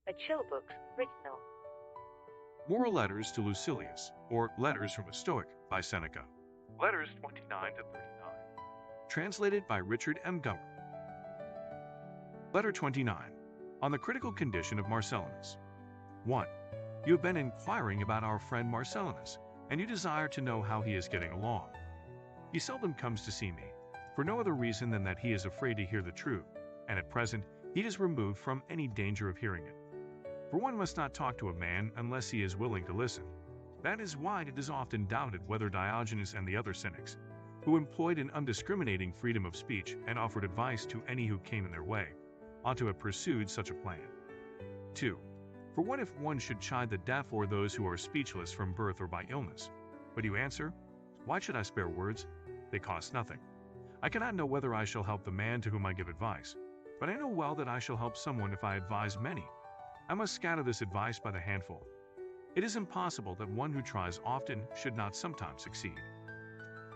a chill book's original. Moral Letters to Lucilius, or Letters from a Stoic, by Seneca. Letters 29 to 39. Translated by Richard M. Gummer. Letter 29. On the critical condition of Marcellinus. 1. You have been inquiring about our friend Marcellinus, and you desire to know how he is getting along. He seldom comes to see me, for no other reason than that he is afraid to hear the truth, and at present he is removed from any danger of hearing it. For one must not talk to a man unless he is willing to listen. That is why it is often doubted whether Diogenes and the other cynics, who employed an undiscriminating freedom of speech and offered advice to any who came in their way, ought to have pursued such a plan. 2. For what if one should chide the deaf or those who are speechless from birth or by illness? But you answer, why should I spare words? They cost nothing. I cannot know whether I shall help the man to whom I give advice, but I know well that I shall help someone if I advise many. I must scatter this advice by the handful. It is impossible that one who tries often should not sometimes succeed.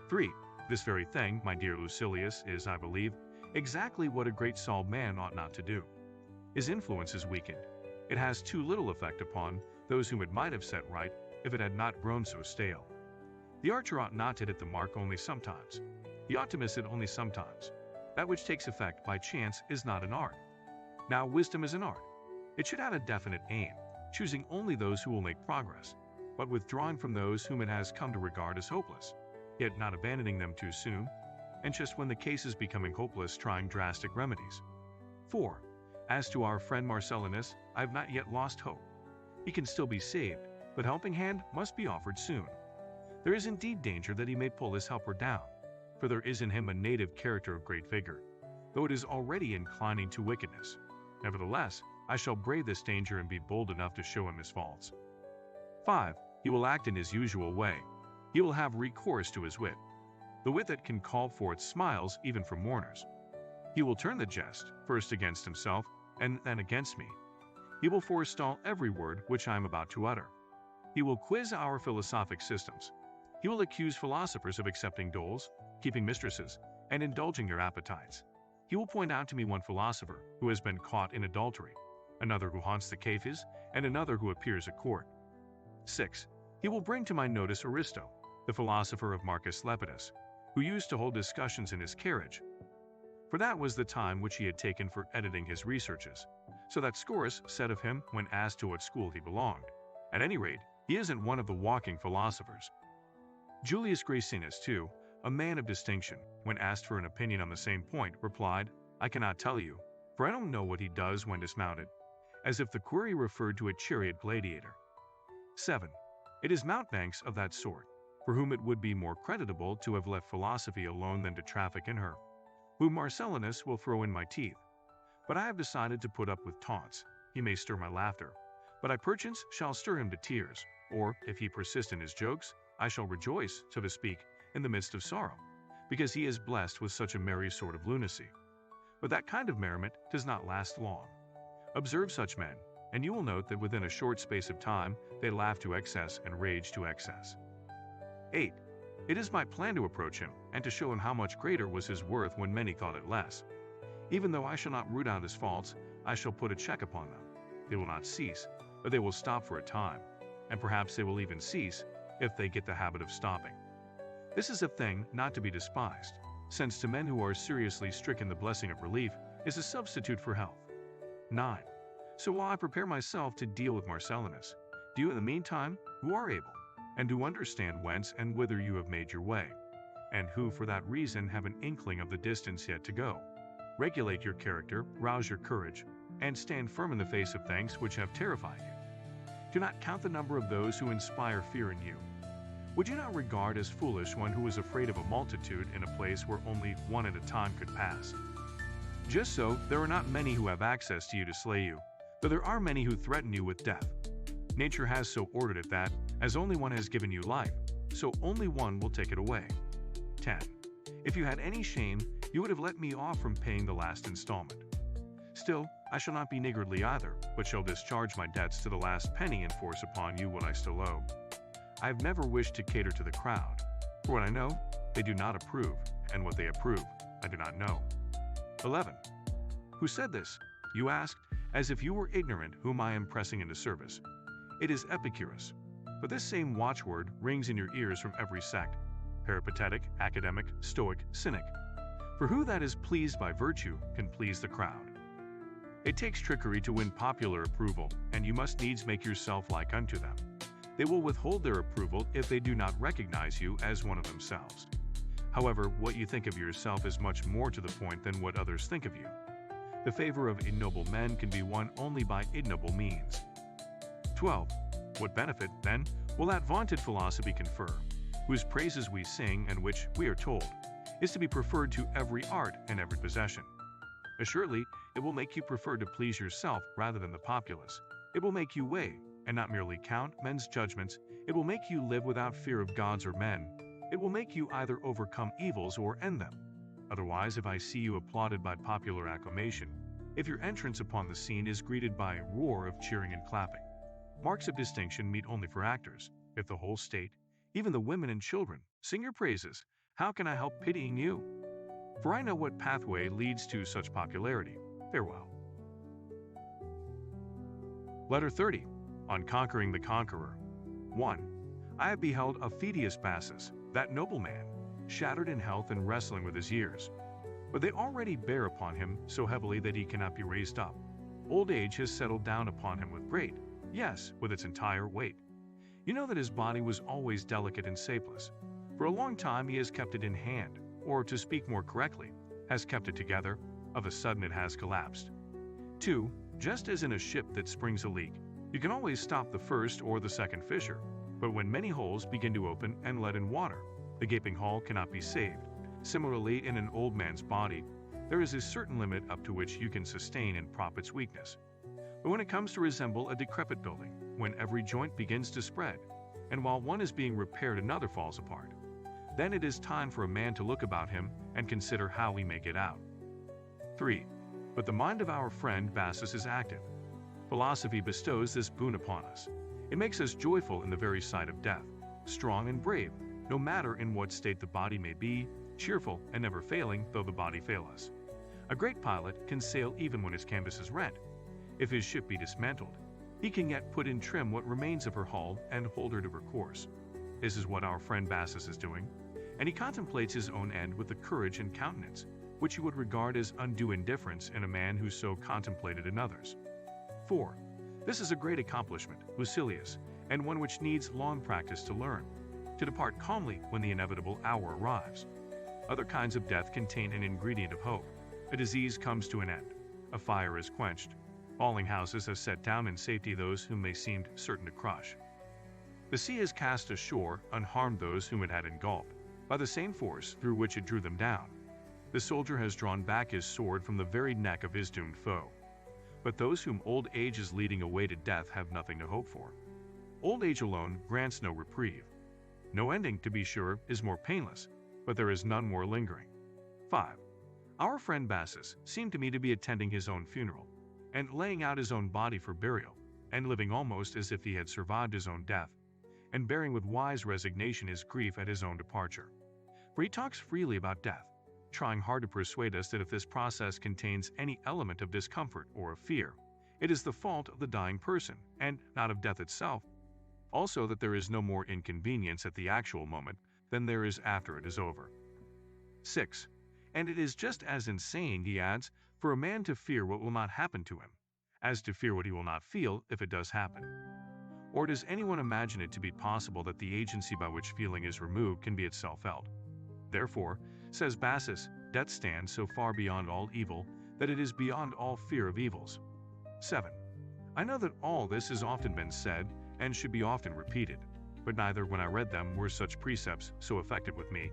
3. This very thing, my dear Lucilius, is, I believe, exactly what a great solved man ought not to do. His influence is weakened. It has too little effect upon those whom it might have set right if it had not grown so stale. The archer ought not to hit the mark only sometimes. He ought to miss it only sometimes. That which takes effect by chance is not an art. Now wisdom is an art. It should have a definite aim, choosing only those who will make progress, but withdrawing from those whom it has come to regard as hopeless, yet not abandoning them too soon, and just when the case is becoming hopeless trying drastic remedies. 4. As to our friend Marcellinus, I have not yet lost hope. He can still be saved, but helping hand must be offered soon. There is indeed danger that he may pull his helper down, for there is in him a native character of great vigor, though it is already inclining to wickedness. Nevertheless, I shall brave this danger and be bold enough to show him his faults. 5. He will act in his usual way. He will have recourse to his wit, the wit that can call forth smiles even from mourners. He will turn the jest, first against himself, and then against me. He will forestall every word which I am about to utter. He will quiz our philosophic systems. He will accuse philosophers of accepting doles, keeping mistresses, and indulging their appetites. He will point out to me one philosopher who has been caught in adultery, another who haunts the cafes, and another who appears at court. 6. He will bring to my notice Aristo, the philosopher of Marcus Lepidus, who used to hold discussions in his carriage, for that was the time which he had taken for editing his researches, so that Scaurus said of him when asked to what school he belonged, at any rate, he isn't one of the walking philosophers. Julius Gracinus, too, a man of distinction, when asked for an opinion on the same point, replied, I cannot tell you, for I don't know what he does when dismounted, as if the query referred to a chariot gladiator. 7. It is mountebanks of that sort, for whom it would be more creditable to have left philosophy alone than to traffic in her, whom Marcellinus will throw in my teeth. But I have decided to put up with taunts. He may stir my laughter, but I perchance shall stir him to tears, or, if he persist in his jokes, I shall rejoice, so to speak, in the midst of sorrow, because he is blessed with such a merry sort of lunacy. But that kind of merriment does not last long. Observe such men, and you will note that within a short space of time they laugh to excess and rage to excess. 8. It is my plan to approach him, and to show him how much greater was his worth when many thought it less. Even though I shall not root out his faults, I shall put a check upon them. They will not cease, but they will stop for a time, and perhaps they will even cease if they get the habit of stopping. This is a thing not to be despised, since to men who are seriously stricken the blessing of relief is a substitute for health. 9. So while I prepare myself to deal with Marcellinus, do you in the meantime, who are able, and who understand whence and whither you have made your way, and who for that reason have an inkling of the distance yet to go, regulate your character, rouse your courage, and stand firm in the face of things which have terrified you. Do not count the number of those who inspire fear in you. Would you not regard as foolish one who is afraid of a multitude in a place where only one at a time could pass? Just so, there are not many who have access to you to slay you, but there are many who threaten you with death. Nature has so ordered it that, as only one has given you life, so only one will take it away. 10. If you had any shame, you would have let me off from paying the last installment. Still, I shall not be niggardly either, but shall discharge my debts to the last penny and force upon you what I still owe. I have never wished to cater to the crowd. For what I know, they do not approve, and what they approve, I do not know. 11. Who said this? You asked, as if you were ignorant whom I am pressing into service. It is Epicurus. But this same watchword rings in your ears from every sect, peripatetic, academic, Stoic, cynic. For who that is pleased by virtue can please the crowd. It takes trickery to win popular approval, and you must needs make yourself like unto them. They will withhold their approval if they do not recognize you as one of themselves. However, what you think of yourself is much more to the point than what others think of you. The favor of ignoble men can be won only by ignoble means. 12. What benefit, then, will that vaunted philosophy confer, whose praises we sing and which, we are told, is to be preferred to every art and every possession? Assuredly, it will make you prefer to please yourself rather than the populace. It will make you weigh, and not merely count, men's judgments. It will make you live without fear of gods or men. It will make you either overcome evils or end them. Otherwise, if I see you applauded by popular acclamation, if your entrance upon the scene is greeted by a roar of cheering and clapping, marks of distinction meet only for actors. If the whole state, even the women and children, sing your praises, how can I help pitying you? For I know what pathway leads to such popularity. Farewell. Letter 30. On conquering the conqueror. 1. I have beheld Aufidius Bassus, that noble man, shattered in health and wrestling with his years. But they already bear upon him so heavily that he cannot be raised up. Old age has settled down upon him with great, yes, with its entire weight. You know that his body was always delicate and shapeless. For a long time he has kept it in hand, or to speak more correctly, has kept it together. Of a sudden it has collapsed. 2. Just as in a ship that springs a leak, you can always stop the first or the second fissure, but when many holes begin to open and let in water, the gaping hole cannot be saved. Similarly, in an old man's body, there is a certain limit up to which you can sustain and prop its weakness. But when it comes to resemble a decrepit building, when every joint begins to spread, and while one is being repaired another falls apart, then it is time for a man to look about him and consider how he may get out. 3. But the mind of our friend Bassus is active. Philosophy bestows this boon upon us. It makes us joyful in the very sight of death, strong and brave, no matter in what state the body may be, cheerful and never failing though the body fail us. A great pilot can sail even when his canvas is rent. If his ship be dismantled, he can yet put in trim what remains of her hull and hold her to her course. This is what our friend Bassus is doing, and he contemplates his own end with the courage and countenance which you would regard as undue indifference in a man who so contemplated another's. 4. This is a great accomplishment, Lucilius, and one which needs long practice to learn, to depart calmly when the inevitable hour arrives. Other kinds of death contain an ingredient of hope. A disease comes to an end. A fire is quenched. Falling houses have set down in safety those whom they seemed certain to crush. The sea has cast ashore unharmed those whom it had engulfed, by the same force through which it drew them down. The soldier has drawn back his sword from the very neck of his doomed foe. But those whom old age is leading away to death have nothing to hope for. Old age alone grants no reprieve. No ending, to be sure, is more painless, but there is none more lingering. 5. Our friend Bassus seemed to me to be attending his own funeral, and laying out his own body for burial, and living almost as if he had survived his own death, and bearing with wise resignation his grief at his own departure. For he talks freely about death, trying hard to persuade us that if this process contains any element of discomfort or of fear, it is the fault of the dying person, and not of death itself. Also that there is no more inconvenience at the actual moment than there is after it is over. 6. And it is just as insane, he adds, for a man to fear what will not happen to him, as to fear what he will not feel if it does happen. Or does anyone imagine it to be possible that the agency by which feeling is removed can be itself felt? Therefore, says Bassus, death stands so far beyond all evil that it is beyond all fear of evils. 7. I know that all this has often been said and should be often repeated, but neither when I read them were such precepts so effective with me,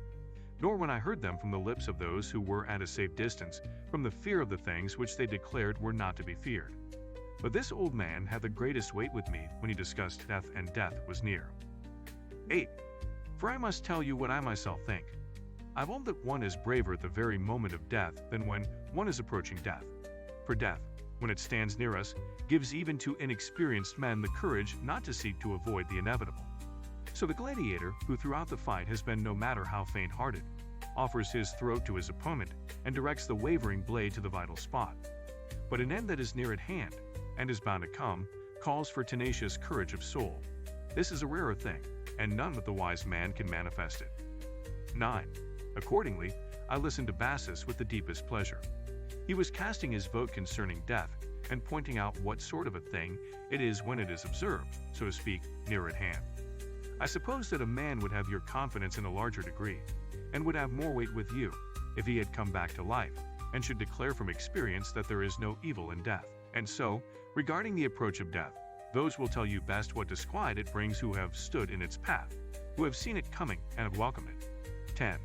nor when I heard them from the lips of those who were at a safe distance from the fear of the things which they declared were not to be feared. But this old man had the greatest weight with me when he discussed death, and death was near. 8. For I must tell you what I myself think. I hold that one is braver at the very moment of death than when one is approaching death. For death, when it stands near us, gives even to inexperienced men the courage not to seek to avoid the inevitable. So the gladiator, who throughout the fight has been no matter how faint-hearted, offers his throat to his opponent and directs the wavering blade to the vital spot. but an end that is near at hand, and is bound to come, calls for tenacious courage of soul. This is a rarer thing, and none but the wise man can manifest it. 9. Accordingly, I listened to Bassus with the deepest pleasure. He was casting his vote concerning death, and pointing out what sort of a thing it is when it is observed, so to speak, near at hand. I suppose that a man would have your confidence in a larger degree, and would have more weight with you, if he had come back to life, and should declare from experience that there is no evil in death. And so, regarding the approach of death, those will tell you best what disquiet it brings who have stood in its path, who have seen it coming and have welcomed it. 10.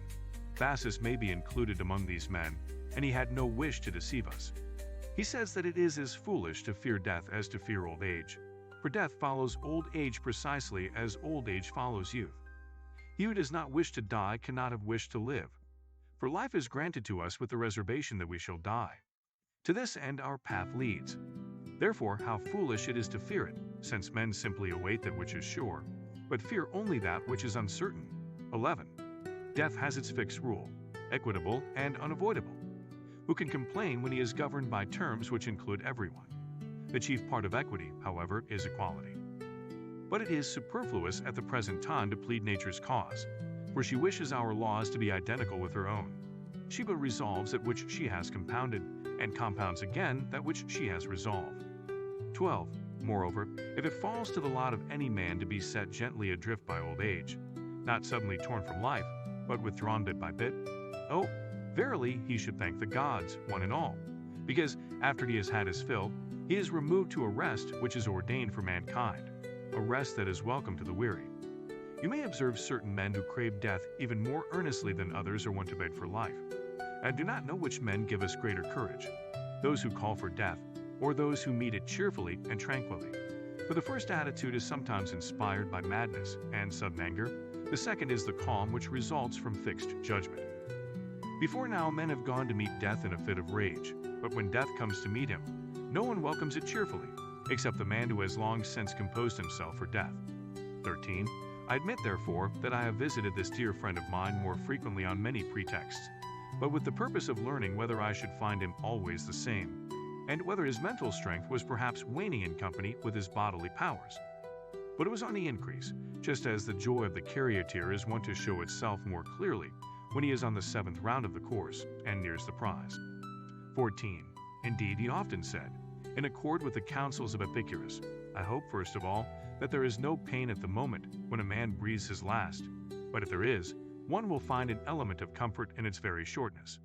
Bassus may be included among these men, and he had no wish to deceive us. He says that it is as foolish to fear death as to fear old age, for death follows old age precisely as old age follows youth. He who does not wish to die cannot have wished to live, for life is granted to us with the reservation that we shall die. To this end our path leads. Therefore, how foolish it is to fear it, since men simply await that which is sure, but fear only that which is uncertain. 11. Death has its fixed rule, equitable and unavoidable. Who can complain when he is governed by terms which include everyone? The chief part of equity, however, is equality. But it is superfluous at the present time to plead nature's cause, for she wishes our laws to be identical with her own. She but resolves that which she has compounded, and compounds again that which she has resolved. 12. Moreover, if it falls to the lot of any man to be set gently adrift by old age, not suddenly torn from life, but withdrawn bit by bit, oh, verily he should thank the gods, one and all, because after he has had his fill, he is removed to a rest which is ordained for mankind, a rest that is welcome to the weary. You may observe certain men who crave death even more earnestly than others are wont to beg for life. I do not know which men give us greater courage, those who call for death, or those who meet it cheerfully and tranquilly. For the first attitude is sometimes inspired by madness and sudden anger, the second is the calm which results from fixed judgment. Before now men have gone to meet death in a fit of rage, but when death comes to meet him, no one welcomes it cheerfully, except the man who has long since composed himself for death. 13. I admit, therefore, that I have visited this dear friend of mine more frequently on many pretexts, but with the purpose of learning whether I should find him always the same, and whether his mental strength was perhaps waning in company with his bodily powers. But it was on the increase, just as the joy of the charioteer is wont to show itself more clearly when he is on the 7th round of the course and nears the prize. 14. Indeed, he often said, in accord with the counsels of Epicurus, I hope, first of all, that there is no pain at the moment when a man breathes his last, but if there is, one will find an element of comfort in its very shortness.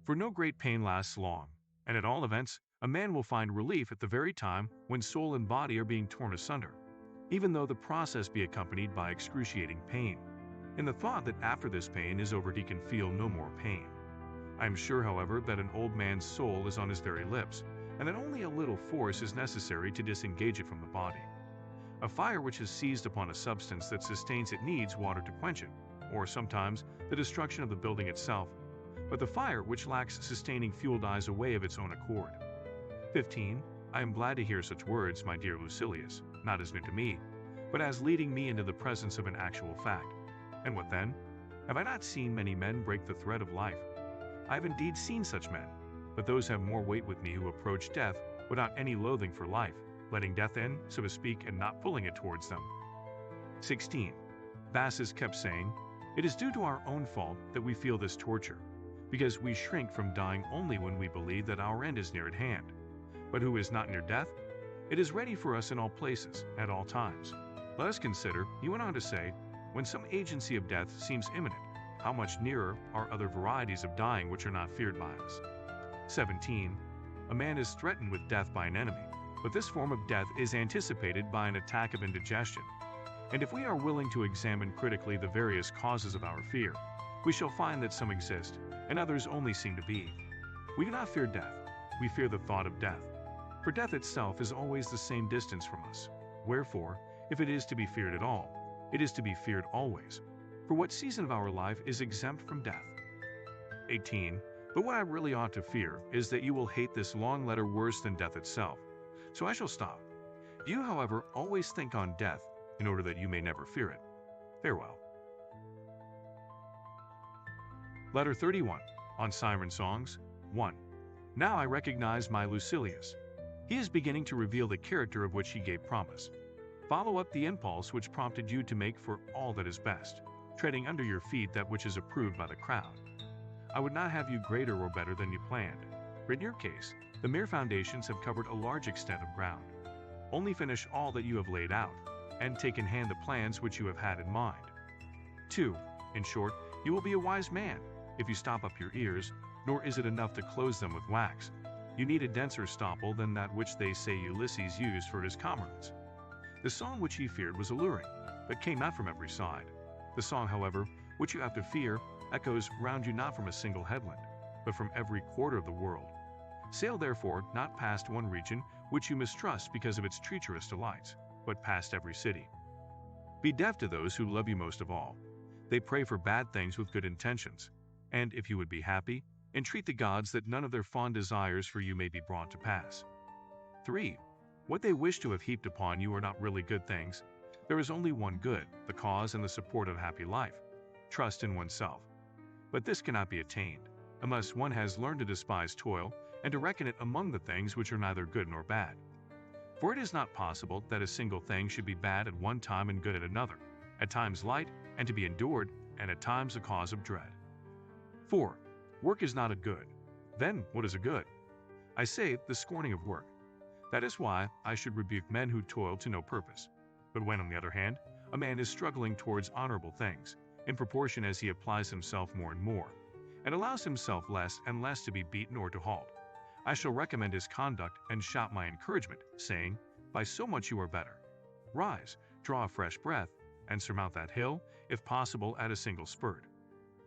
For no great pain lasts long, and at all events, a man will find relief at the very time when soul and body are being torn asunder, even though the process be accompanied by excruciating pain, in the thought that after this pain is over he can feel no more pain. I am sure, however, that an old man's soul is on his very lips, and that only a little force is necessary to disengage it from the body. A fire which has seized upon a substance that sustains it needs water to quench it, or sometimes the destruction of the building itself, but the fire which lacks sustaining fuel dies away of its own accord. 15. I am glad to hear such words, my dear Lucilius, not as new to me, but as leading me into the presence of an actual fact. And what then? Have I not seen many men break the thread of life? I have indeed seen such men, but those have more weight with me who approach death without any loathing for life, letting death in, so to speak, and not pulling it towards them. 16. Bassus kept saying, it is due to our own fault that we feel this torture, because we shrink from dying only when we believe that our end is near at hand. But who is not near death? It is ready for us in all places, at all times. Let us consider, he went on to say, when some agency of death seems imminent, how much nearer are other varieties of dying which are not feared by us. 17. A man is threatened with death by an enemy, but this form of death is anticipated by an attack of indigestion. And if we are willing to examine critically the various causes of our fear, we shall find that some exist, and others only seem to be. We do not fear death, we fear the thought of death. For death itself is always the same distance from us. Wherefore, if it is to be feared at all, it is to be feared always. For what season of our life is exempt from death? 18. But what I really ought to fear is that you will hate this long letter worse than death itself. So I shall stop. Do you, however, always think on death, in order that you may never fear it. Farewell. Letter 31. On Siren Songs. 1. Now I recognize my Lucilius. He is beginning to reveal the character of which he gave promise. Follow up the impulse which prompted you to make for all that is best, treading under your feet that which is approved by the crowd. I would not have you greater or better than you planned, for in your case, the mere foundations have covered a large extent of ground. Only finish all that you have laid out, and take in hand the plans which you have had in mind. 2. In short, you will be a wise man, if you stop up your ears, nor is it enough to close them with wax. You need a denser stopple than that which they say Ulysses used for his comrades. The song which he feared was alluring, but came not from every side. The song, however, which you have to fear, echoes round you not from a single headland, but from every quarter of the world. Sail therefore not past one region which you mistrust because of its treacherous delights, but past every city. Be deaf to those who love you most of all. They pray for bad things with good intentions, and if you would be happy, entreat the gods that none of their fond desires for you may be brought to pass. 3. What they wish to have heaped upon you are not really good things. There is only one good, the cause and the support of happy life, trust in oneself. But this cannot be attained, unless one has learned to despise toil and to reckon it among the things which are neither good nor bad. For it is not possible that a single thing should be bad at one time and good at another, at times light and to be endured, and at times a cause of dread. 4. Work is not a good. Then what is a good? I say, the scorning of work. That is why I should rebuke men who toil to no purpose. But when, on the other hand, a man is struggling towards honorable things, in proportion as he applies himself more and more, and allows himself less and less to be beaten or to halt, I shall recommend his conduct and shout my encouragement, saying, by so much you are better. Rise, draw a fresh breath, and surmount that hill, if possible at a single spurt.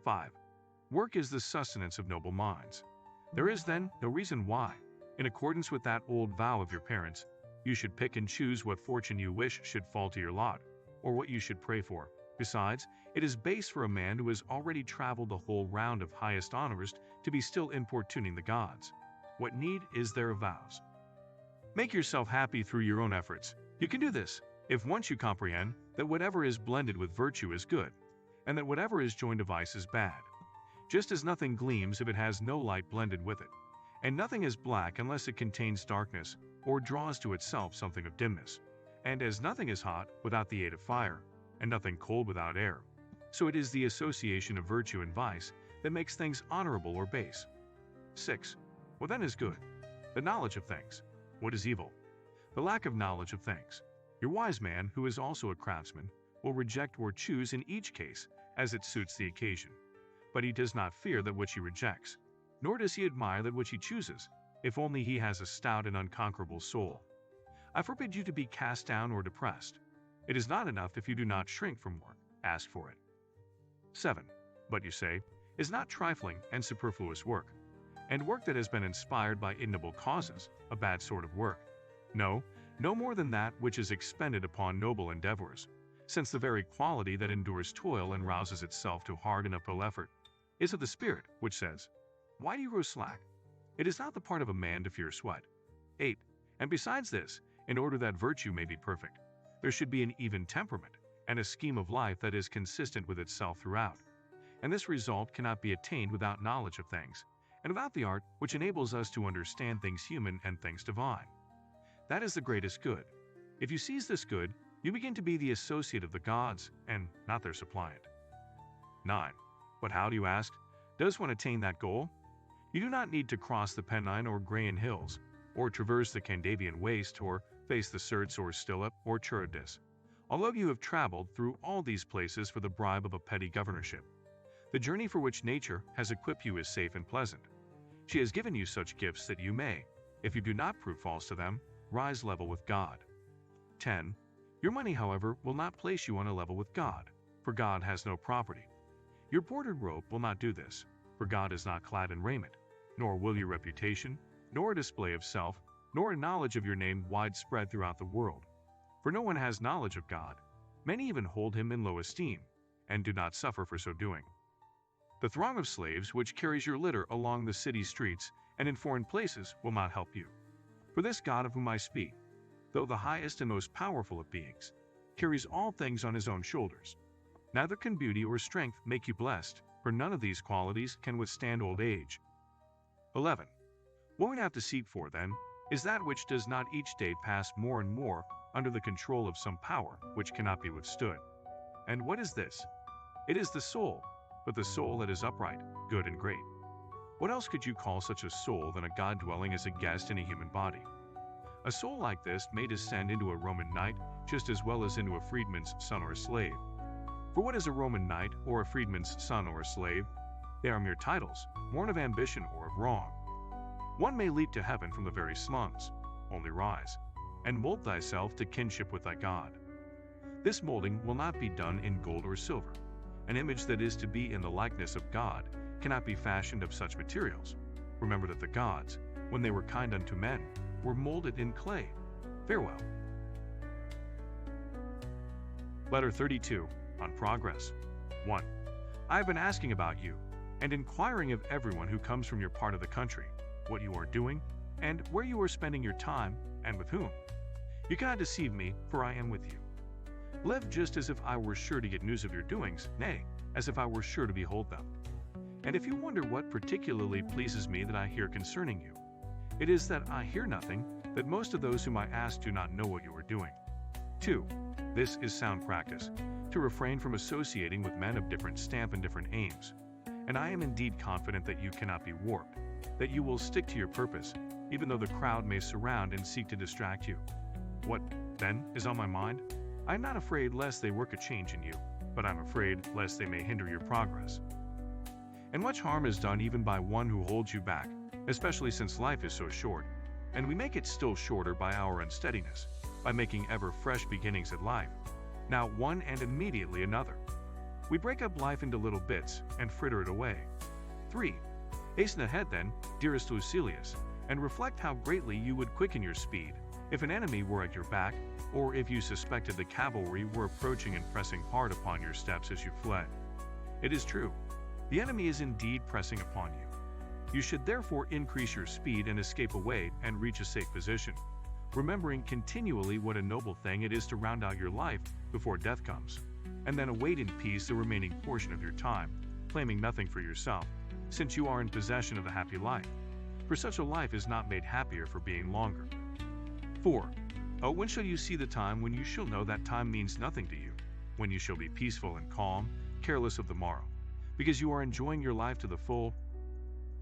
5. Work is the sustenance of noble minds. There is, then, no reason why, in accordance with that old vow of your parents, you should pick and choose what fortune you wish should fall to your lot, or what you should pray for. Besides, it is base for a man who has already traveled the whole round of highest honors to be still importuning the gods. What need is there of vows? Make yourself happy through your own efforts. You can do this, if once you comprehend that whatever is blended with virtue is good, and that whatever is joined to vice is bad. Just as nothing gleams if it has no light blended with it, and nothing is black unless it contains darkness, or draws to itself something of dimness, and as nothing is hot without the aid of fire, and nothing cold without air, so it is the association of virtue and vice that makes things honorable or base. 6. What then is good? The knowledge of things. What is evil? The lack of knowledge of things. Your wise man, who is also a craftsman, will reject or choose in each case as it suits the occasion. But he does not fear that which he rejects, nor does he admire that which he chooses, if only he has a stout and unconquerable soul. I forbid you to be cast down or depressed. It is not enough if you do not shrink from work, ask for it. 7. But you say, is not trifling and superfluous work, and work that has been inspired by ignoble causes, a bad sort of work. No, no more than that which is expended upon noble endeavors, since the very quality that endures toil and rouses itself to hard and uphill effort is of the spirit which says, why do you grow slack? It is not the part of a man to fear sweat. 8. And besides this, in order that virtue may be perfect, there should be an even temperament and a scheme of life that is consistent with itself throughout. And this result cannot be attained without knowledge of things, and without the art which enables us to understand things human and things divine. That is the greatest good. If you seize this good, you begin to be the associate of the gods, and not their suppliant. 9. But how, do you ask, does one attain that goal? You do not need to cross the Pennine or Grayan hills, or traverse the Candavian waste, or face the Sirtes or Scylla or Charybdis, although you have traveled through all these places for the bribe of a petty governorship. The journey for which nature has equipped you is safe and pleasant. She has given you such gifts that you may, if you do not prove false to them, rise level with God. 10. Your money, however, will not place you on a level with God, for God has no property. Your bordered robe will not do this, for God is not clad in raiment, nor will your reputation, nor a display of self, nor a knowledge of your name widespread throughout the world. For no one has knowledge of God. Many even hold him in low esteem, and do not suffer for so doing. The throng of slaves which carries your litter along the city streets and in foreign places will not help you. For this God of whom I speak, though the highest and most powerful of beings, carries all things on his own shoulders. Neither can beauty or strength make you blessed, for none of these qualities can withstand old age. 11. What we have to seek for, then, is that which does not each day pass more and more under the control of some power which cannot be withstood. And what is this? It is the soul, but the soul that is upright, good and great. What else could you call such a soul than a God dwelling as a guest in a human body? A soul like this may descend into a Roman knight just as well as into a freedman's son or a slave. For what is a Roman knight or a freedman's son or a slave? They are mere titles, born of ambition or of wrong. One may leap to heaven from the very slums, only rise, and mold thyself to kinship with thy God. This molding will not be done in gold or silver. An image that is to be in the likeness of God cannot be fashioned of such materials. Remember that the gods, when they were kind unto men, were molded in clay. Farewell. Letter 32, on progress. 1. I have been asking about you, and inquiring of everyone who comes from your part of the country, what you are doing, and where you are spending your time, and with whom. You cannot deceive me, for I am with you. Live just as if I were sure to get news of your doings, nay, as if I were sure to behold them. And if you wonder what particularly pleases me that I hear concerning you, it is that I hear nothing, that most of those whom I ask do not know what you are doing. 2. This is sound practice, to refrain from associating with men of different stamp and different aims. And I am indeed confident that you cannot be warped, that you will stick to your purpose, even though the crowd may surround and seek to distract you. What, then, is on my mind? I am not afraid lest they work a change in you, but I am afraid lest they may hinder your progress. And much harm is done even by one who holds you back, especially since life is so short, and we make it still shorter by our unsteadiness, by making ever fresh beginnings at life, now one and immediately another. We break up life into little bits and fritter it away. 3. Hasten ahead then, dearest Lucilius, and reflect how greatly you would quicken your speed if an enemy were at your back, or if you suspected the cavalry were approaching and pressing hard upon your steps as you fled. It is true. The enemy is indeed pressing upon you. You should therefore increase your speed and escape away and reach a safe position, remembering continually what a noble thing it is to round out your life before death comes, and then await in peace the remaining portion of your time, claiming nothing for yourself, since you are in possession of the happy life. For such a life is not made happier for being longer. 4. Oh, when shall you see the time when you shall know that time means nothing to you, when you shall be peaceful and calm, careless of the morrow, because you are enjoying your life to the full?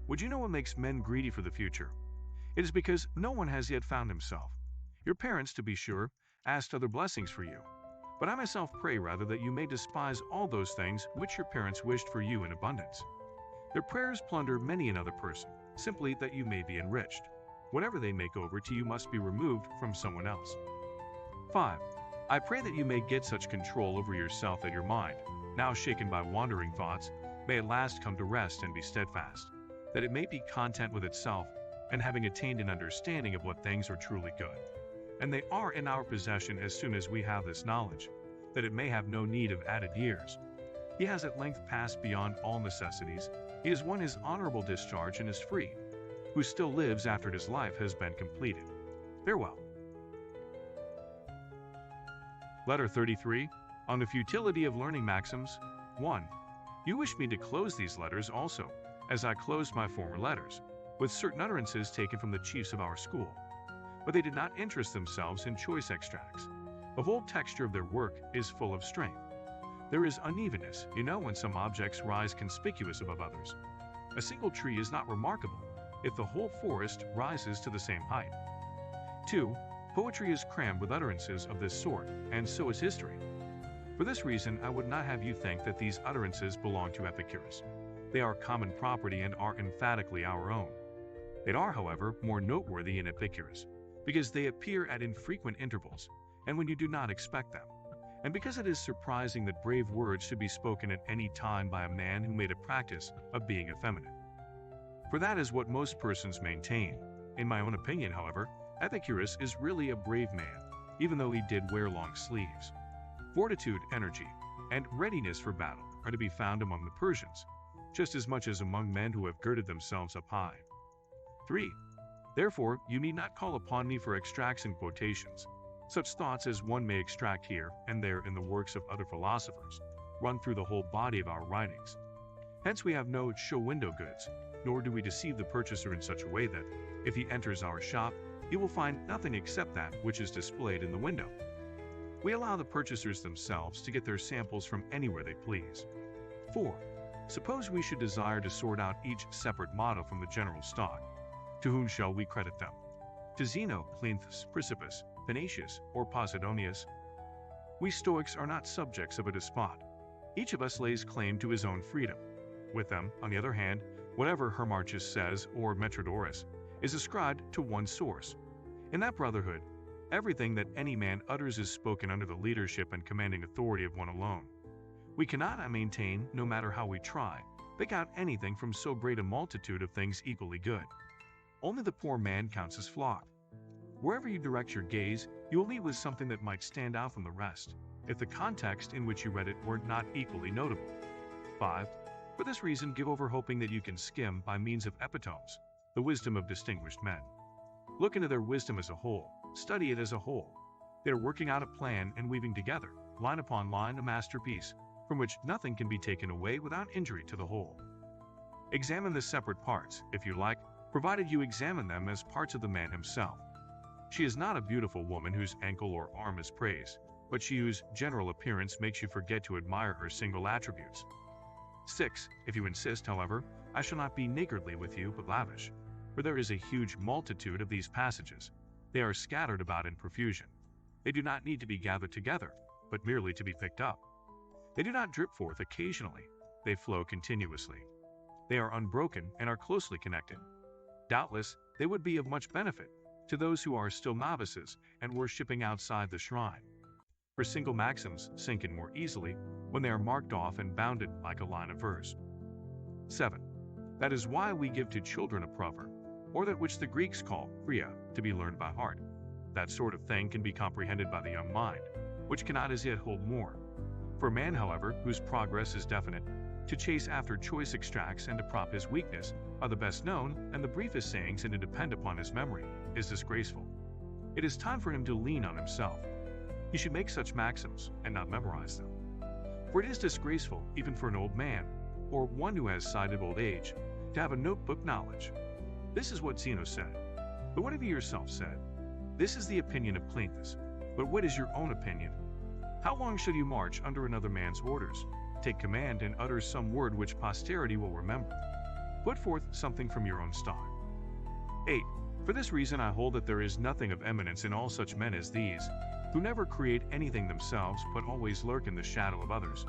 Would you know what makes men greedy for the future? It is because no one has yet found himself. Your parents, to be sure, asked other blessings for you, but I myself pray rather that you may despise all those things which your parents wished for you in abundance. Their prayers plunder many another person, simply that you may be enriched. Whatever they make over to you must be removed from someone else. 5. I pray that you may get such control over yourself that your mind, now shaken by wandering thoughts, may at last come to rest and be steadfast, that it may be content with itself, and having attained an understanding of what things are truly good, and they are in our possession as soon as we have this knowledge, that it may have no need of added years. He has at length passed beyond all necessities, he has won his honorable discharge and is free, who still lives after his life has been completed. Farewell. Letter 33, on the futility of learning maxims. 1. You wish me to close these letters also, as I closed my former letters, with certain utterances taken from the chiefs of our school. But they did not interest themselves in choice extracts. The whole texture of their work is full of strength. There is unevenness, when some objects rise conspicuous above others. A single tree is not remarkable if the whole forest rises to the same height. 2. Poetry is crammed with utterances of this sort, and so is history. For this reason, I would not have you think that these utterances belong to Epicurus. They are common property and are emphatically our own. They are, however, more noteworthy in Epicurus, because they appear at infrequent intervals, and when you do not expect them, and because it is surprising that brave words should be spoken at any time by a man who made a practice of being effeminate. For that is what most persons maintain. In my own opinion, however, Epicurus is really a brave man, even though he did wear long sleeves. Fortitude, energy, and readiness for battle are to be found among the Persians, just as much as among men who have girded themselves up high. 3. Therefore, you need not call upon me for extracts and quotations. Such thoughts as one may extract here and there in the works of other philosophers run through the whole body of our writings. Hence we have no show window goods, nor do we deceive the purchaser in such a way that, If he enters our shop, he will find nothing except that which is displayed in the window. We allow the purchasers themselves to get their samples from anywhere they please. 4. Suppose we should desire to sort out each separate model from the general stock. To whom shall we credit them? To Zeno, Cleanthes, Chrysippus, Panaetius, or Posidonius? We Stoics are not subjects of a despot. Each of us lays claim to his own freedom. With them, on the other hand, whatever Hermarchus says or Metrodorus is ascribed to one source. In that brotherhood, everything that any man utters is spoken under the leadership and commanding authority of one alone. We cannot, I maintain, no matter how we try, pick out anything from so great a multitude of things equally good. Only the poor man counts his flock. Wherever you direct your gaze, you will meet with something that might stand out from the rest, if the context in which you read it were not equally notable. 5. For this reason, give over hoping that you can skim, by means of epitomes, the wisdom of distinguished men. Look into their wisdom as a whole, study it as a whole. They are working out a plan and weaving together, line upon line, a masterpiece, from which nothing can be taken away without injury to the whole. Examine the separate parts, if you like, provided you examine them as parts of the man himself. She is not a beautiful woman whose ankle or arm is praised, but she whose general appearance makes you forget to admire her single attributes. 6. If you insist, however, I shall not be niggardly with you, but lavish, for there is a huge multitude of these passages. They are scattered about in profusion. They do not need to be gathered together, but merely to be picked up. They do not drip forth occasionally, they flow continuously. They are unbroken and are closely connected. Doubtless, they would be of much benefit to those who are still novices and worshipping outside the shrine. For single maxims sink in more easily when they are marked off and bounded like a line of verse. 7. That is why we give to children a proverb, or that which the Greeks call phria, to be learned by heart. That sort of thing can be comprehended by the young mind, which cannot as yet hold more. For a man, however, whose progress is definite, to chase after choice extracts and to prop his weakness are the best known and the briefest sayings and to depend upon his memory is disgraceful. It is time for him to lean on himself. He should make such maxims and not memorize them. For it is disgraceful even for an old man, or one who has sight of old age, to have a notebook knowledge. This is what Zeno said. But what have you yourself said? This is the opinion of Cleanthes. But what is your own opinion? How long shall you march under another man's orders? Take command and utter some word which posterity will remember. Put forth something from your own stock. 8. For this reason I hold that there is nothing of eminence in all such men as these, who never create anything themselves but always lurk in the shadow of others,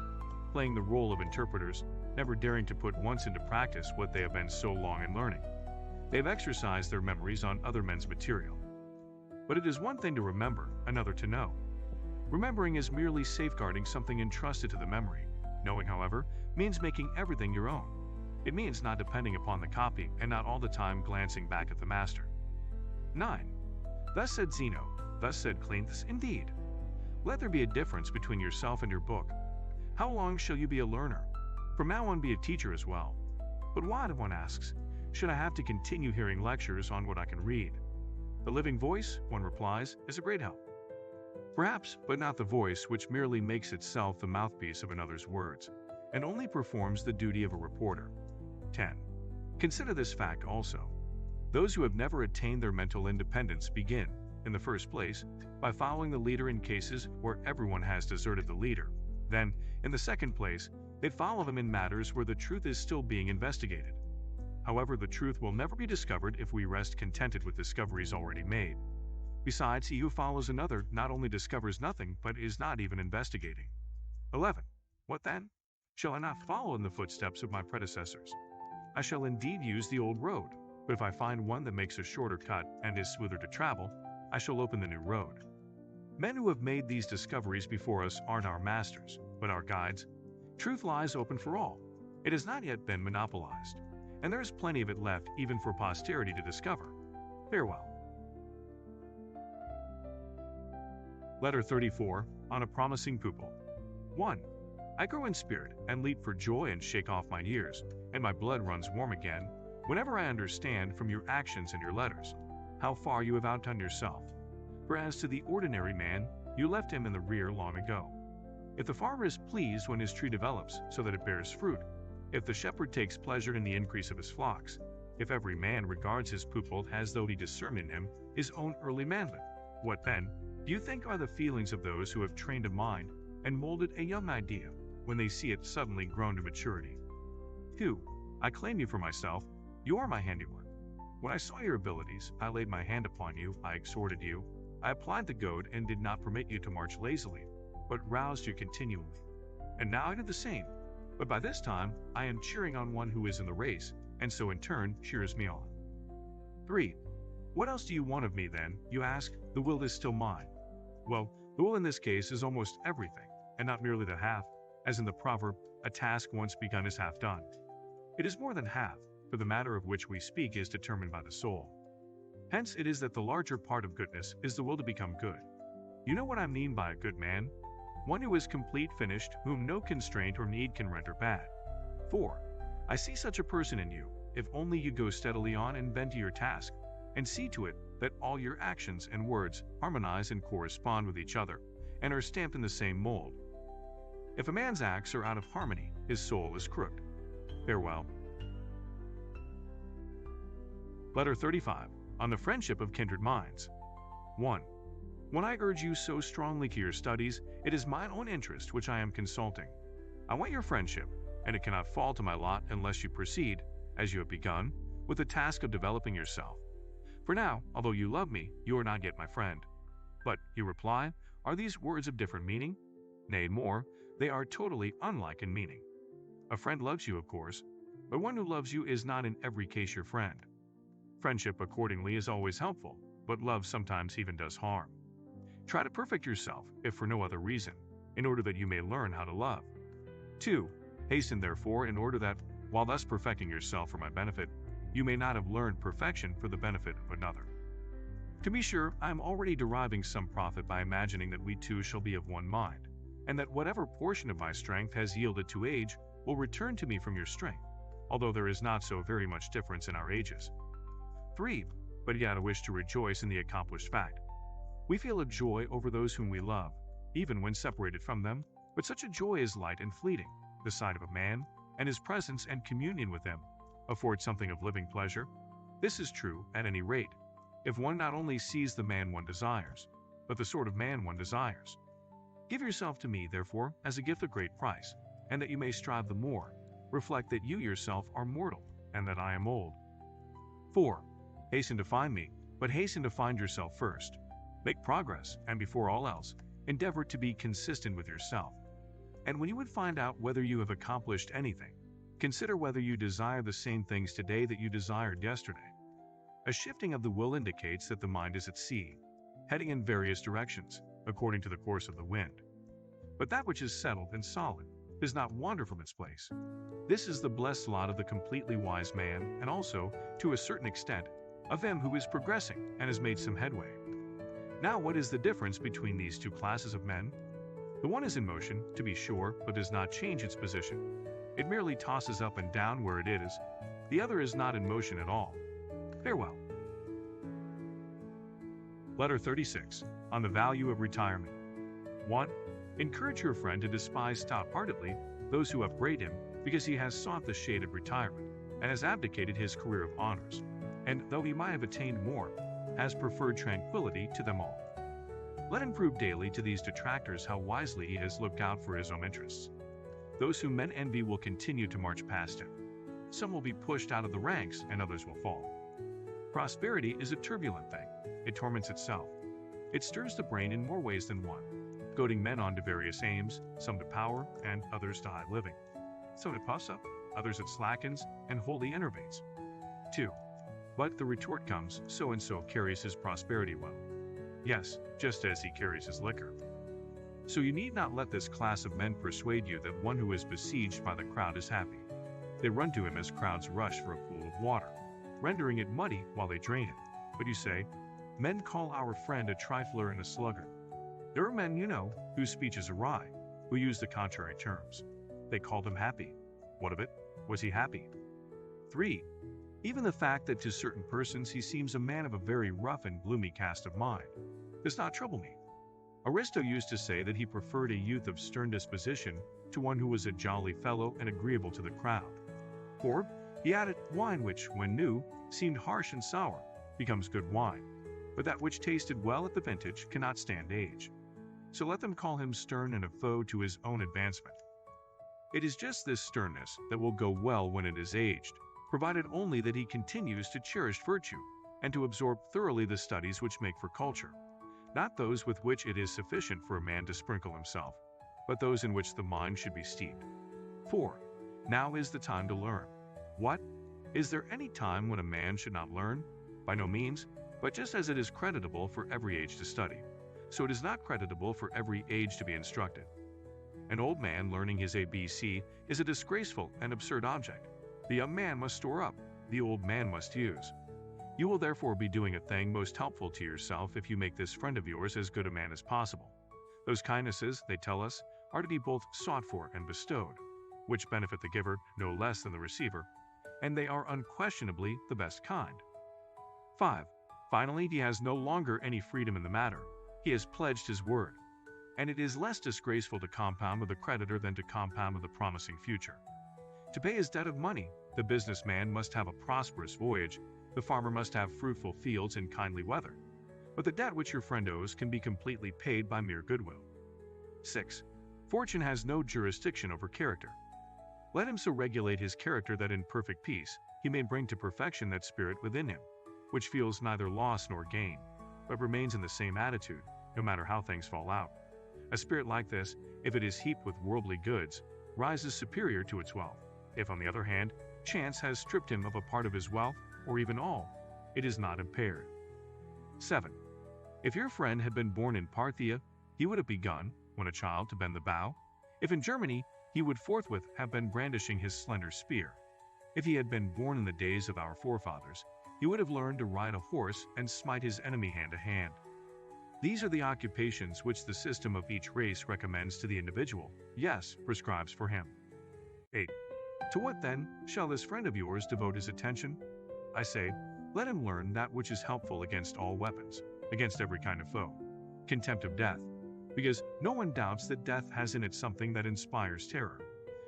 playing the role of interpreters, never daring to put once into practice what they have been so long in learning. They have exercised their memories on other men's material. But it is one thing to remember, another to know. Remembering is merely safeguarding something entrusted to the memory. Knowing, however, means making everything your own. It means not depending upon the copy and not all the time glancing back at the master. 9. Thus said Zeno, thus said Cleanthes, indeed. Let there be a difference between yourself and your book. How long shall you be a learner? From now on be a teacher as well. But why, one asks, should I have to continue hearing lectures on what I can read? The living voice, one replies, is a great help. Perhaps, but not the voice which merely makes itself the mouthpiece of another's words, and only performs the duty of a reporter. 10. Consider this fact also. Those who have never attained their mental independence begin, in the first place, by following the leader in cases where everyone has deserted the leader. Then, in the second place, they follow them in matters where the truth is still being investigated. However, the truth will never be discovered if we rest contented with discoveries already made. Besides, he who follows another not only discovers nothing, but is not even investigating. 11. What then? Shall I not follow in the footsteps of my predecessors? I shall indeed use the old road, but if I find one that makes a shorter cut and is smoother to travel, I shall open the new road. Men who have made these discoveries before us aren't our masters, but our guides. Truth lies open for all. It has not yet been monopolized, and there is plenty of it left even for posterity to discover. Farewell. Letter 34, on a promising pupil. 1. I grow in spirit and leap for joy and shake off my years, and my blood runs warm again, whenever I understand from your actions and your letters how far you have outdone yourself. For as to the ordinary man, you left him in the rear long ago. If the farmer is pleased when his tree develops so that it bears fruit, if the shepherd takes pleasure in the increase of his flocks, If every man regards his pupil as though he discerned in him his own early manhood, what then, do you think are the feelings of those who have trained a mind and molded a young idea when they see it suddenly grown to maturity? 2. I claim you for myself. You are my handiwork. When I saw your abilities, I laid my hand upon you, I exhorted you, I applied the goad and did not permit you to march lazily, but roused you continually. And now I do the same, but by this time I am cheering on one who is in the race, and so in turn cheers me on. 3. What else do you want of me then, you ask? The will is still mine. Well, the will in this case is almost everything, and not merely the half, as in the proverb, a task once begun is half done. It is more than half, for the matter of which we speak is determined by the soul. Hence it is that the larger part of goodness is the will to become good. You know what I mean by a good man? One who is complete, finished, whom no constraint or need can render bad. 4. I see such a person in you, if only you go steadily on and bend to your task, and see to it that all your actions and words harmonize and correspond with each other, and are stamped in the same mold. If a man's acts are out of harmony, his soul is crooked. Farewell. Letter 35. On the friendship of kindred minds. 1. When I urge you so strongly to your studies, it is mine own interest which I am consulting. I want your friendship, and it cannot fall to my lot unless you proceed, as you have begun, with the task of developing yourself. For now, although you love me, you are not yet my friend. But, you reply, are these words of different meaning? Nay, more, they are totally unlike in meaning. A friend loves you, of course, but one who loves you is not in every case your friend. Friendship, accordingly, is always helpful, but love sometimes even does harm. Try to perfect yourself, if for no other reason, in order that you may learn how to love. 2. Hasten, therefore, in order that, while thus perfecting yourself for my benefit, you may not have learned perfection for the benefit of another. To be sure, I am already deriving some profit by imagining that we two shall be of one mind, and that whatever portion of my strength has yielded to age will return to me from your strength, although there is not so very much difference in our ages. 3. But yet I wish to rejoice in the accomplished fact. We feel a joy over those whom we love, even when separated from them, but such a joy is light and fleeting. The sight of a man, and his presence and communion with him, afford something of living pleasure. This is true, at any rate, if one not only sees the man one desires, but the sort of man one desires. Give yourself to me, therefore, as a gift of great price, and that you may strive the more, reflect that you yourself are mortal, and that I am old. 4. Hasten to find me, but hasten to find yourself first. Make progress, and before all else, endeavor to be consistent with yourself. And when you would find out whether you have accomplished anything, consider whether you desire the same things today that you desired yesterday. A shifting of the will indicates that the mind is at sea, heading in various directions, according to the course of the wind. But that which is settled and solid does not wander from its place. This is the blessed lot of the completely wise man, and also, to a certain extent, of him who is progressing and has made some headway. Now, what is the difference between these two classes of men? The one is in motion, to be sure, but does not change its position. It merely tosses up and down where it is. The other is not in motion at all. Farewell. Letter 36. On the value of retirement. 1. Encourage your friend to despise stout-heartedly those who upbraid him because he has sought the shade of retirement and has abdicated his career of honors, and though he might have attained more, has preferred tranquility to them all. Let him prove daily to these detractors how wisely he has looked out for his own interests. Those whom men envy will continue to march past him. Some will be pushed out of the ranks, and others will fall. Prosperity is a turbulent thing. It torments itself. It stirs the brain in more ways than one, goading men on to various aims, some to power, and others to high living. Some it puffs up, others it slackens, and wholly enervates. 2. But the retort comes, so-and-so carries his prosperity well. Yes, just as he carries his liquor. So you need not let this class of men persuade you that one who is besieged by the crowd is happy. They run to him as crowds rush for a pool of water, rendering it muddy while they drain it. But you say, men call our friend a trifler and a sluggard. There are men, you know, whose speech is awry, who use the contrary terms. They called him happy. What of it? Was he happy? 3. Even the fact that to certain persons he seems a man of a very rough and gloomy cast of mind does not trouble me. Aristo used to say that he preferred a youth of stern disposition to one who was a jolly fellow and agreeable to the crowd. For He added, "Wine which, when new, seemed harsh and sour, becomes good wine, but that which tasted well at the vintage cannot stand age. So let them call him stern and a foe to his own advancement. It is just this sternness that will go well when it is aged, provided only that he continues to cherish virtue and to absorb thoroughly the studies which make for culture, not those with which it is sufficient for a man to sprinkle himself, but those in which the mind should be steeped." 4. Now is the time to learn. What? Is there any time when a man should not learn? By no means, but just as it is creditable for every age to study, so it is not creditable for every age to be instructed. An old man learning his ABC is a disgraceful and absurd object. The young man must store up, the old man must use. You will therefore be doing a thing most helpful to yourself if you make this friend of yours as good a man as possible. Those kindnesses, they tell us, are to be both sought for and bestowed, which benefit the giver no less than the receiver, and they are unquestionably the best kind. 5. Finally, he has no longer any freedom in the matter. He has pledged his word, and it is less disgraceful to compound with the creditor than to compound with the promising future. To pay his debt of money, the businessman must have a prosperous voyage, the farmer must have fruitful fields and kindly weather, but the debt which your friend owes can be completely paid by mere goodwill. 6. Fortune has no jurisdiction over character. Let him so regulate his character that in perfect peace he may bring to perfection that spirit within him, which feels neither loss nor gain, but remains in the same attitude, no matter how things fall out. A spirit like this, if it is heaped with worldly goods, rises superior to its wealth. If, on the other hand, chance has stripped him of a part of his wealth, or even all, it is not impaired. 7. If your friend had been born in Parthia, he would have begun, when a child, to bend the bow. If in Germany, he would forthwith have been brandishing his slender spear. If he had been born in the days of our forefathers, he would have learned to ride a horse and smite his enemy hand to hand. These are the occupations which the system of each race recommends to the individual, yes, prescribes for him. 8. To what, then, shall this friend of yours devote his attention? I say, let him learn that which is helpful against all weapons, against every kind of foe, contempt of death, because no one doubts that death has in it something that inspires terror,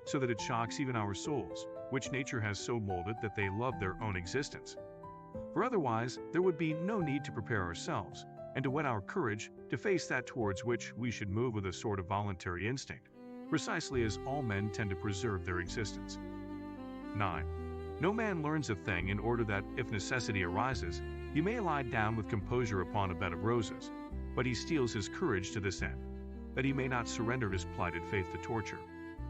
so that it shocks even our souls, which nature has so molded that they love their own existence. For otherwise, there would be no need to prepare ourselves, and to whet our courage to face that towards which we should move with a sort of voluntary instinct, precisely as all men tend to preserve their existence. 9. No man learns a thing in order that, if necessity arises, he may lie down with composure upon a bed of roses, but he steels his courage to this end, that he may not surrender his plighted faith to torture,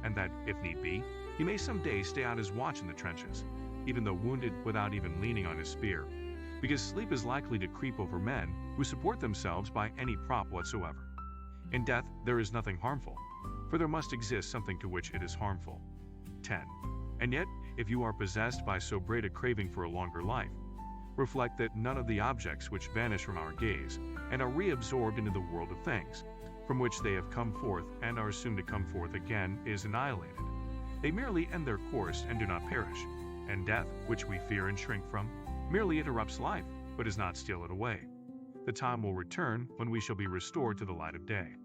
and that, if need be, he may some day stay out his watch in the trenches, even though wounded without even leaning on his spear, because sleep is likely to creep over men who support themselves by any prop whatsoever. In death there is nothing harmful, for there must exist something to which it is harmful. 10. And yet, if you are possessed by so great a craving for a longer life, reflect that none of the objects which vanish from our gaze and are reabsorbed into the world of things, from which they have come forth and are soon to come forth again, is annihilated. They merely end their course and do not perish, and death, which we fear and shrink from, merely interrupts life, but does not steal it away. The time will return when we shall be restored to the light of day.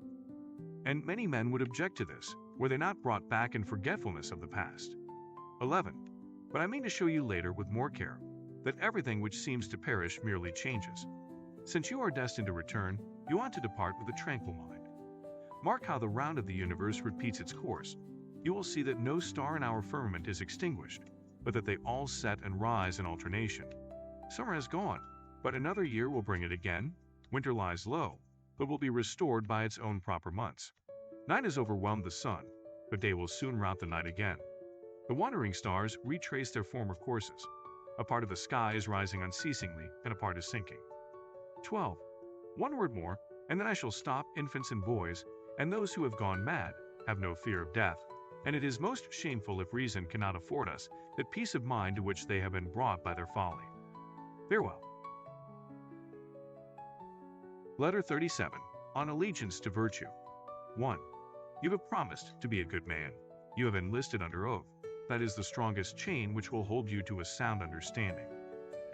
And many men would object to this, were they not brought back in forgetfulness of the past. 11. But I mean to show you later with more care, that everything which seems to perish merely changes. Since you are destined to return, you ought to depart with a tranquil mind. Mark how the round of the universe repeats its course. You will see that no star in our firmament is extinguished, but that they all set and rise in alternation. Summer has gone, but another year will bring it again. Winter lies low, but will be restored by its own proper months. Night has overwhelmed the sun, but day will soon rout the night again. The wandering stars retrace their former courses. A part of the sky is rising unceasingly, and a part is sinking. 12. One word more, and then I shall stop. Infants and boys, and those who have gone mad, have no fear of death, and it is most shameful if reason cannot afford us that peace of mind to which they have been brought by their folly. Farewell. Letter 37. On Allegiance to Virtue. 1. You have promised to be a good man. You have enlisted under oath. That is the strongest chain which will hold you to a sound understanding.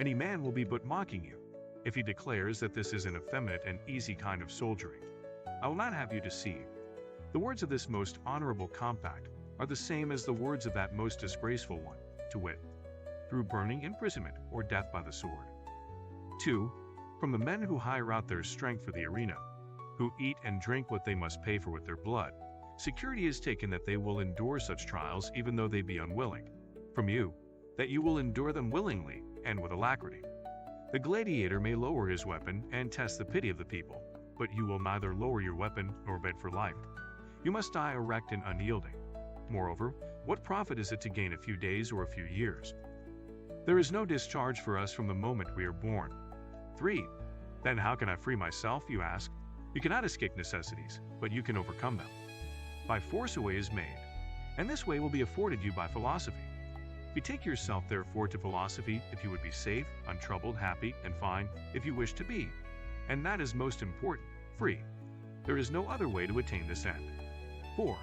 Any man will be but mocking you, if he declares that this is an effeminate and easy kind of soldiering. I will not have you deceived. The words of this most honorable compact are the same as the words of that most disgraceful one, to wit, through burning, imprisonment, or death by the sword. 2. From the men who hire out their strength for the arena, who eat and drink what they must pay for with their blood, security is taken that they will endure such trials even though they be unwilling. From you, that you will endure them willingly and with alacrity. The gladiator may lower his weapon and test the pity of the people, but you will neither lower your weapon nor beg for life. You must die erect and unyielding. Moreover, what profit is it to gain a few days or a few years? There is no discharge for us from the moment we are born. 3. Then how can I free myself, you ask? You cannot escape necessities, but you can overcome them. By force a way is made, and this way will be afforded you by philosophy. Betake yourself therefore to philosophy if you would be safe, untroubled, happy, and fine, if you wish to be, and that is most important, free. There is no other way to attain this end. 4.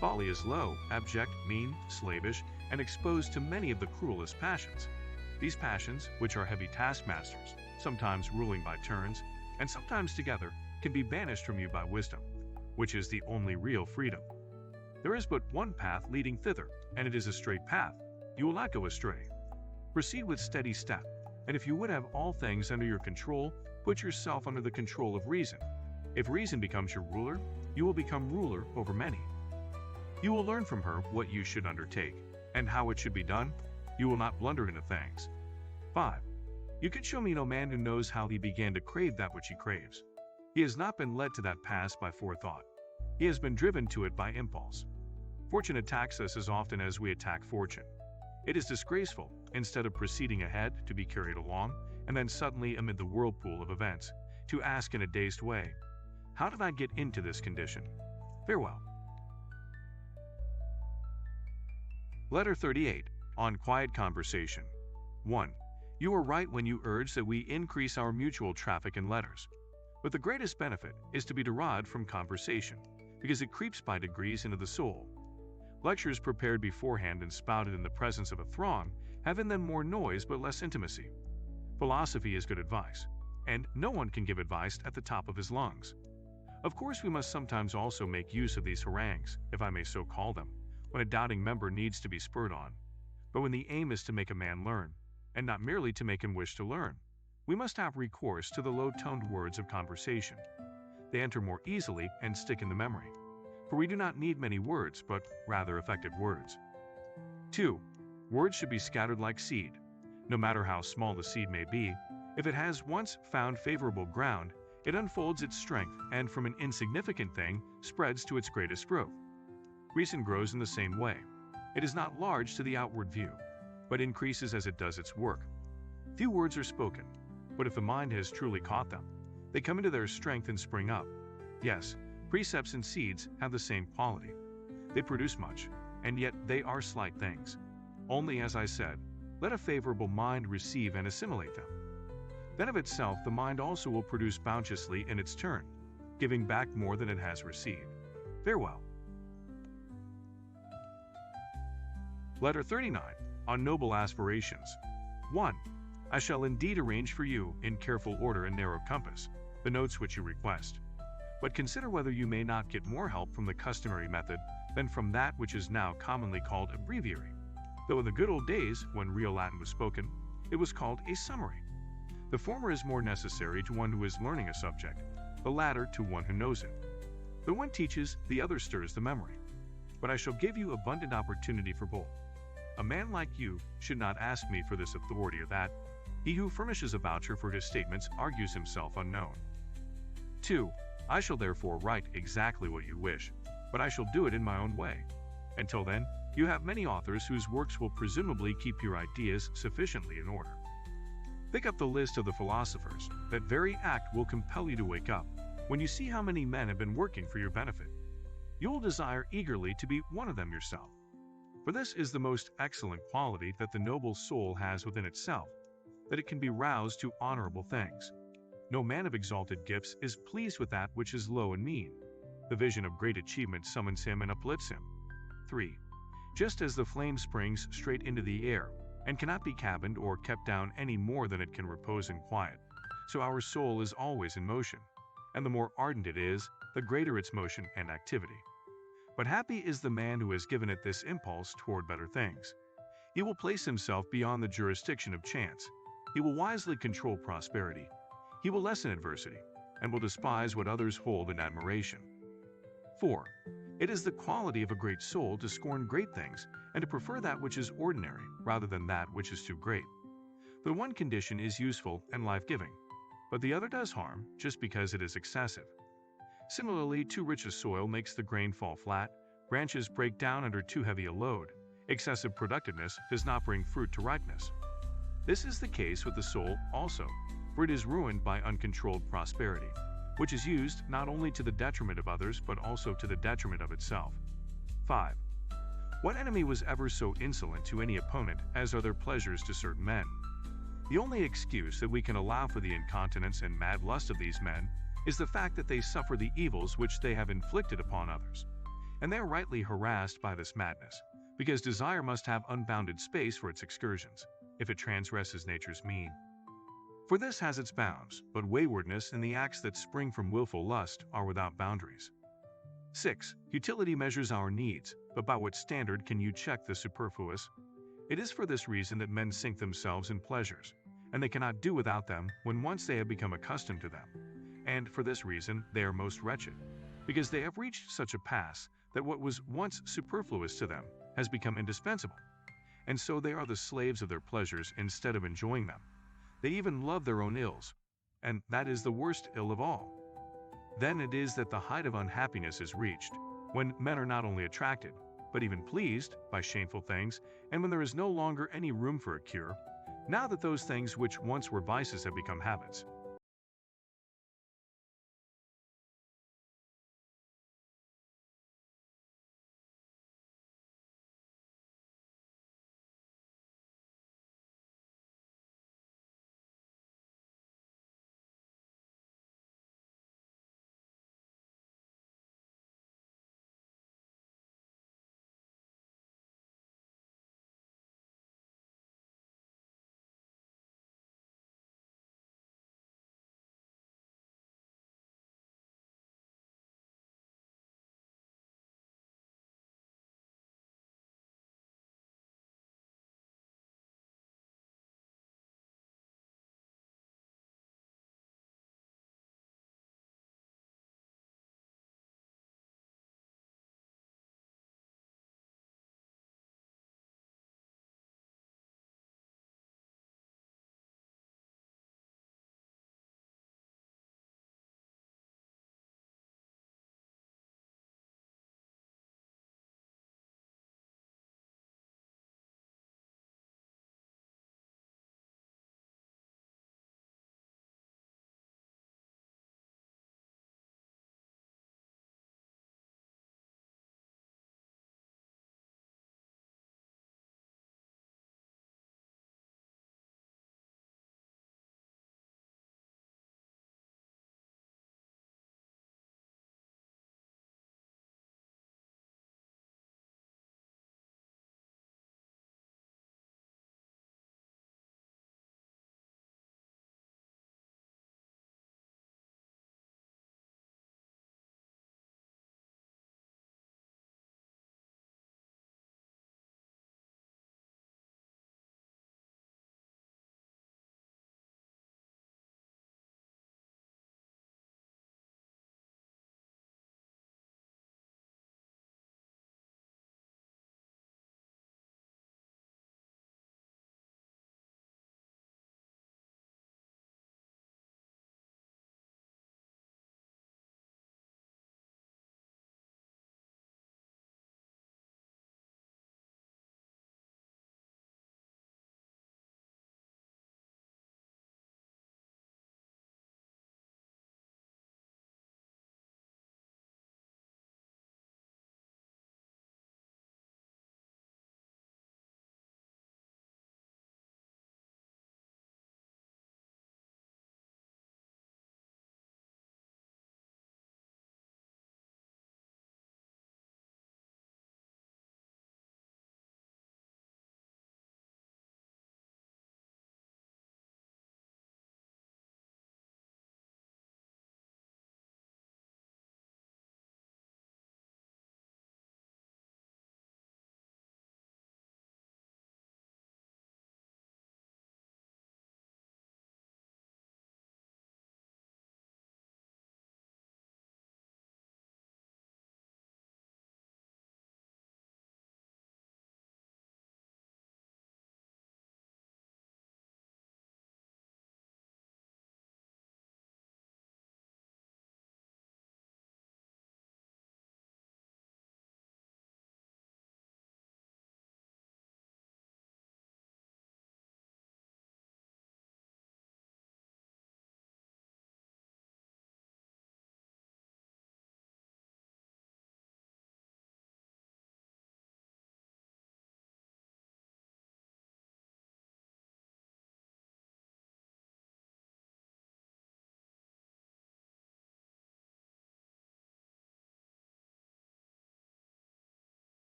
Folly is low, abject, mean, slavish, and exposed to many of the cruelest passions. These passions, which are heavy taskmasters, sometimes ruling by turns, and sometimes together, can be banished from you by wisdom, which is the only real freedom. There is but one path leading thither, and it is a straight path. You will not go astray. Proceed with steady step, and if you would have all things under your control, put yourself under the control of reason. If reason becomes your ruler, you will become ruler over many. You will learn from her what you should undertake, and how it should be done. You will not blunder into things. 5. You can show me no man who knows how he began to crave that which he craves. He has not been led to that pass by forethought. He has been driven to it by impulse. Fortune attacks us as often as we attack fortune. It is disgraceful, instead of proceeding ahead, to be carried along, and then suddenly amid the whirlpool of events, to ask in a dazed way, how did I get into this condition? Farewell. Letter 38. On Quiet Conversation. 1. You are right when you urge that we increase our mutual traffic in letters. But the greatest benefit is to be derived from conversation, because it creeps by degrees into the soul. Lectures prepared beforehand and spouted in the presence of a throng have in them more noise but less intimacy. Philosophy is good advice, and no one can give advice at the top of his lungs. Of course, we must sometimes also make use of these harangues, if I may so call them, when a doubting member needs to be spurred on. But when the aim is to make a man learn, and not merely to make him wish to learn, we must have recourse to the low-toned words of conversation. They enter more easily and stick in the memory, for we do not need many words, but rather effective words. 2. Words should be scattered like seed. No matter how small the seed may be, if it has once found favorable ground, it unfolds its strength and from an insignificant thing spreads to its greatest growth. Reason grows in the same way. It is not large to the outward view, but increases as it does its work. Few words are spoken, but if the mind has truly caught them, they come into their strength and spring up. Yes, precepts and seeds have the same quality. They produce much, and yet they are slight things. Only, as I said, let a favorable mind receive and assimilate them. Then of itself the mind also will produce bounteously in its turn, giving back more than it has received. Farewell. Letter 39. On Noble Aspirations. 1. I shall indeed arrange for you, in careful order and narrow compass, the notes which you request. But consider whether you may not get more help from the customary method than from that which is now commonly called a breviary, though in the good old days, when real Latin was spoken, it was called a summary. The former is more necessary to one who is learning a subject, the latter to one who knows it. The one teaches, the other stirs the memory. But I shall give you abundant opportunity for both. A man like you should not ask me for this authority or that. He who furnishes a voucher for his statements argues himself unknown. 2. I shall therefore write exactly what you wish, but I shall do it in my own way. Until then, you have many authors whose works will presumably keep your ideas sufficiently in order. Pick up the list of the philosophers. That very act will compel you to wake up when you see how many men have been working for your benefit. You will desire eagerly to be one of them yourself. For this is the most excellent quality that the noble soul has within itself, that it can be roused to honorable things. No man of exalted gifts is pleased with that which is low and mean. The vision of great achievement summons him and uplifts him. 3. Just as the flame springs straight into the air, and cannot be cabined or kept down any more than it can repose in quiet, so our soul is always in motion, and the more ardent it is, the greater its motion and activity. But happy is the man who has given it this impulse toward better things. He will place himself beyond the jurisdiction of chance. He will wisely control prosperity. He will lessen adversity, and will despise what others hold in admiration. 4. It is the quality of a great soul to scorn great things and to prefer that which is ordinary rather than that which is too great. The one condition is useful and life-giving, but the other does harm just because it is excessive. Similarly, too rich a soil makes the grain fall flat, branches break down under too heavy a load. Excessive productiveness does not bring fruit to ripeness. This is the case with the soul also, for it is ruined by uncontrolled prosperity, which is used not only to the detriment of others but also to the detriment of itself. 5. What enemy was ever so insolent to any opponent as are their pleasures to certain men? The only excuse that we can allow for the incontinence and mad lust of these men is the fact that they suffer the evils which they have inflicted upon others. And they are rightly harassed by this madness, because desire must have unbounded space for its excursions, if it transgresses nature's mean. For this has its bounds, but waywardness and the acts that spring from willful lust are without boundaries. 6. Futility measures our needs, but by what standard can you check the superfluous? It is for this reason that men sink themselves in pleasures, and they cannot do without them when once they have become accustomed to them. And for this reason they are most wretched, because they have reached such a pass that what was once superfluous to them has become indispensable, and so they are the slaves of their pleasures instead of enjoying them. They even love their own ills, and that is the worst ill of all. Then it is that the height of unhappiness is reached, when men are not only attracted, but even pleased by shameful things, and when there is no longer any room for a cure, now that those things which once were vices have become habits.